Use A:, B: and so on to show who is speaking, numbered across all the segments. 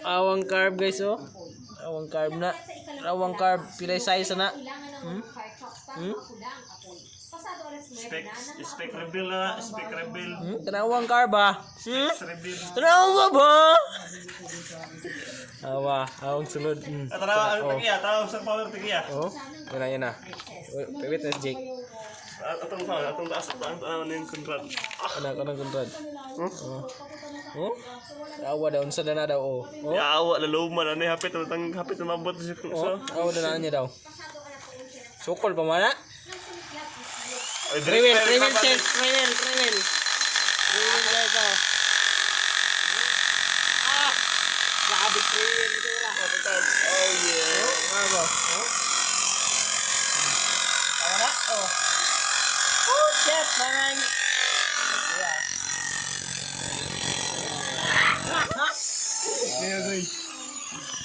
A: Awang carb guys oh. Awang carb na. Awang carb pilay size na.
B: Spec reveal na, spec reveal.
A: Tanawang carb ah.
B: Reveal.
A: Tanawa ba? Awa, awang sulod.
B: Tara, ang tagiya, tara sa power tagiya.
A: Oh, yan na. Wait na Jake.
B: Atong taas, atong yung kontrad.
A: Anak kontrad. Oh? Awa daw, unsa na daw oh.
B: Ya awa laluman ano hapit na mabot sa
A: Awa na niya daw. Sukol pa man na.
B: Drill
A: Travel guys oh. Grabe travel ito ra.
B: Oh yeah.
A: Ano? Tama na? Oh shit, man.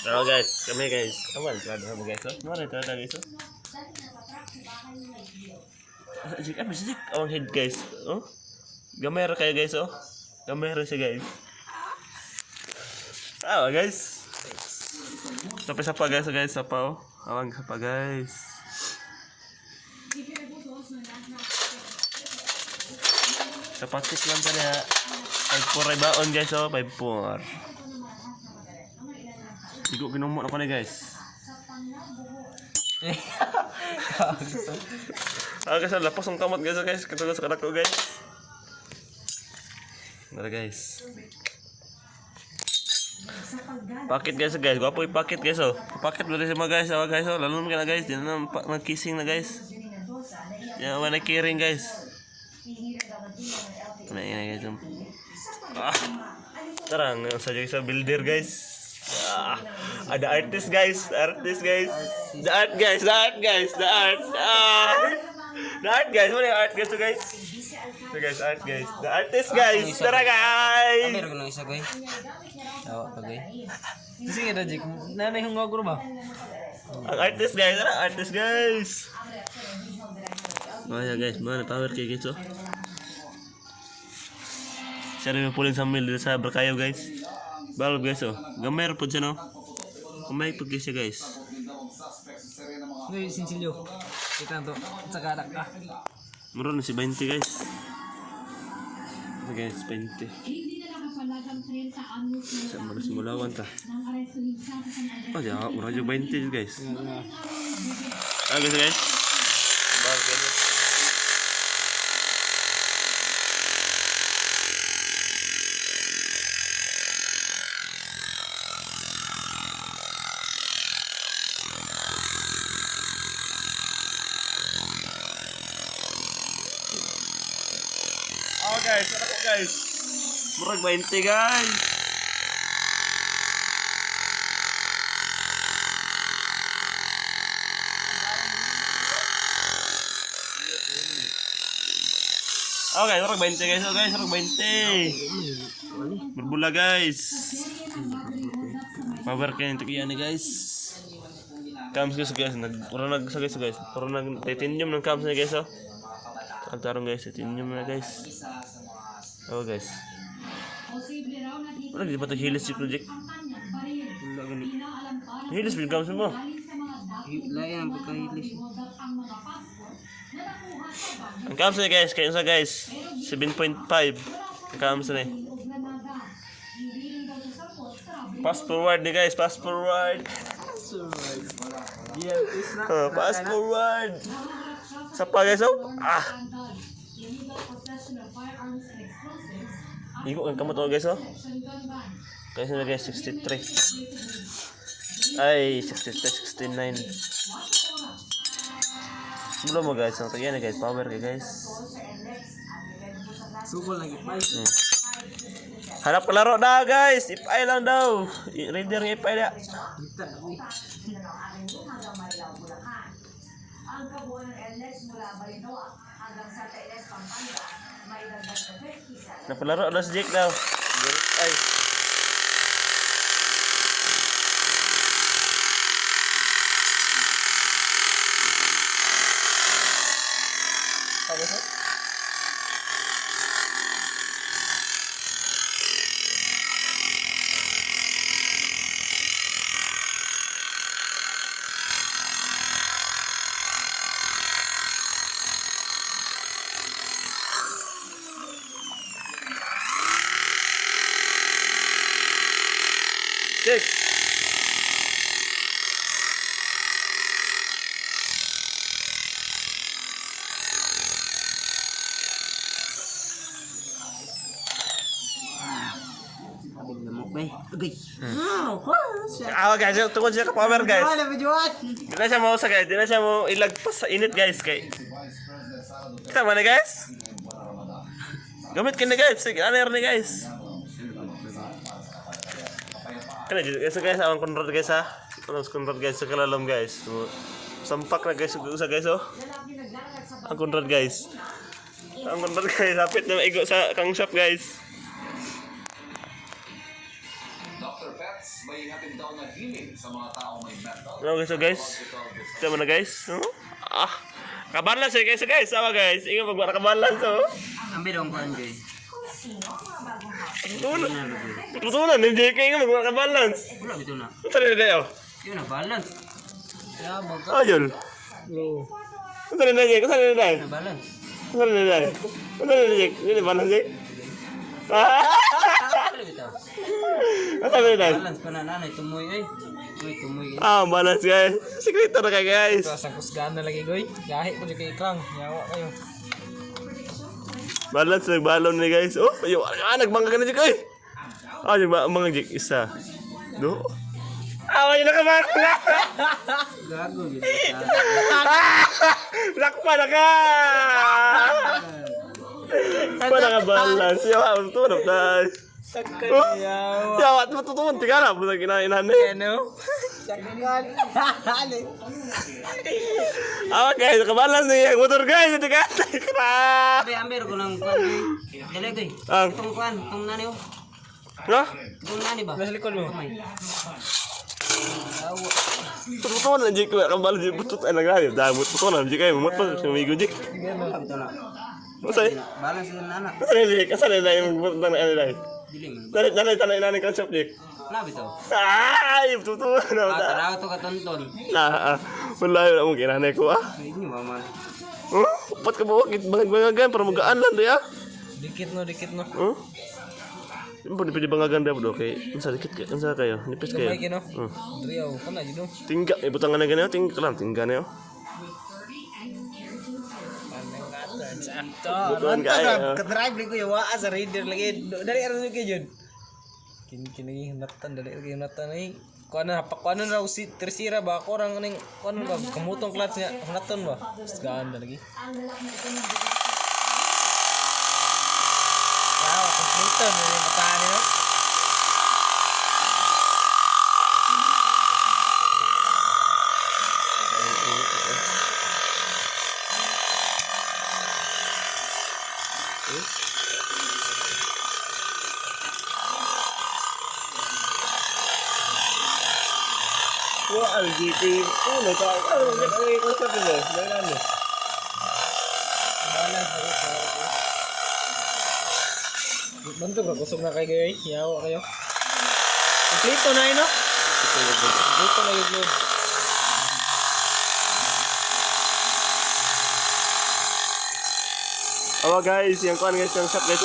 B: Hello guys, kami guys. Awan, kami guys. Mara ito guys. Jik apa sih awang head guys? Oh. Gamera kayo guys oh. Gamera siya guys. Guys. Sampai sapa guys sapa oh. Awang sapa guys. Sapatik lang tadi ya. 5-4 baon guys oh, 5-4. Igo ginomok na pa ni guys. Guys, lapas ang kamot guys. Katulad sa kanak ko guys. Nara guys. Pakit guys. Gwapo ipakit guys oh. Pakit dulu sama guys, oh. Lalu na guys, di na mag-kissing na guys. Yan mana kiring guys. Nah ini guys. Terang saja bisa builder guys. Ada artis guys. The art guys. The art guys, mana art guys tuh guys? Tuh guys, art guys. The artist guys. Tara guys.
A: Meron ko lang isa guys. Awa pa guys. Sige na Jake. Nanay hong gaguro ba?
B: Ang artist guys, artist guys. Oh ya guys, mana power kayak gitu. Saya rin pulin sambil sa berkayo guys. Balog guys oh. Gamer po dyan oh. Kumay po guys guys.
A: Ngayon sinsilyo. Kita to sa kadak ka.
B: Meron na si 20 guys. Guys, 20. Sama na simulawan ta. Ya, murah juga 20 guys. Guys. Balog guys. Guys. Murag 20 guys. Okay, murag 20 guys. Murag 20. Berbula guys. Power kayo yung takiyan guys. Cams guys. Puro nag titanium ng cams na guys oh. Tarong guys, titanium na guys. Oh guys. Wala di ba ito hilis si project? Hilis bin cams mo.
A: Layan ang pagkahilis.
B: Ang cams na guys, kayo sa guys. 7.5. Ang cams na Fast forward ni guys, fast forward. Fast forward. Sapa guys oh. Igo ang kamot guys oh. Guys na guys 63. Ay 63, 69. Belum mo guys, ang tagayan guys, power kay guys.
A: Sukol lagi pa.
B: Hanap kalaro na guys, ipay lang daw. Reader ng ipay na.
C: Ang kabuuan ng LS mula Balinoa hanggang Santa Ines, Pampanga, may dagdag na 20
B: Napalaro na si Jake daw. Ay. Check. Guys, tungkol siya ka power guys. Di na siya mau sa guys, di na siya mau ilagpas sa init guys kay. Kita mana guys? Gamit kini guys, sige aner ni guys. Kana guys, awang convert guys ha. Terus convert guys sa kalalam guys. Sampak na guys sa guys oh. Ang convert guys. Ang convert guys, hapit na maigo sa kang shop guys.
D: Dr. Pets may hatid daw na healing sa mga taong may mental.
B: Ano guys? Kita mana guys? Ah, kabalance guys. Sama guys. Ingat magbuat kabalance oh.
E: Ambil dong kan guys.
B: Betulan hindi kayo ingat magbuat kabalance.
E: Pula betul nak.
B: Tadi dia.
E: Yun na balance.
A: Ya, baga.
B: Ayol.
A: Lo.
B: Tadi dia.
E: Na balance.
B: Ini balance sih. Ah.
E: Pula betul.
B: Tadi dia.
E: Balance pa na nanay tumoy ay. Uy tumoy.
B: Ah, balance guys. Sekretar na kayo guys.
A: Ito sa kusgaan na lagi goy. Gahi po dyan kay Iklang. Yawa kayo.
B: Balance nagbalon ni guys. Oh, ayo nagbangga na jik eh. Ah, mga jik isa. Do. Awa yun na kamar.
E: Gago gitu.
B: Lakpa na ka. Pada ka balance. Yawa, tutunan tayo.
A: Sakal yawa.
B: Yawa, tutunan. Tika na, buta kinainahan eh.
A: Ano? Sakal.
B: Awa guys, kabalance niya. Motor guys, tika. Krap.
E: Ambil ko ng kuan guys. Dali guys.
B: Ang.
E: Tong kuan, tong nani oh.
B: No?
E: Tong nani ba?
A: Nasa likod mo.
E: Tumay.
B: Tutunan jik. Kabalance jik. Butut ay naglalip. Dahil tutunan jik kayo. Mutpag. Sumigo jik.
E: Pula betul nak.
B: Masay.
E: Balance din anak.
B: Kasali na yung butang na ano dahil.
E: Diling.
B: Tanay na kan shop jik.
E: Na betul.
B: Ay, tutunan na.
E: Taraw to katonton.
B: Wala yun ang kinanay ko ah.
E: Ini mama.
B: Huh? Ba't ka ba wakit bangagan para magaan lang doy ah?
A: Dikit no.
B: Huh? Siyempre, pwede bangagan daw do kay unsa dikit kayo, unsa kayo, nipis kayo.
A: Kamay kino. Driyaw. Kana dito.
B: Tingga, butangan na ganyan, tingga na yun.
A: Sakto.
B: Butuan kayo.
A: Ka-drive ko yawa sa reader lagi. Dari aron kay jud. Kini hinatan dali lagi hinatan ay. Kuano raw si tersira ba ako rang ning kuano ba kamutong clutch niya hinaton ba. Gaan lagi. Wow, kompleto na yung batahan niyo.
B: Wah, GP. Ano ta? Ano gagawin ko sa Pinas? Bayan mo.
A: Bantu ba kusog na kay gay? Yawa kayo. Kompleto na ino. Kompleto na yun.
B: Awa guys, yung kuan guys, yung shop guys.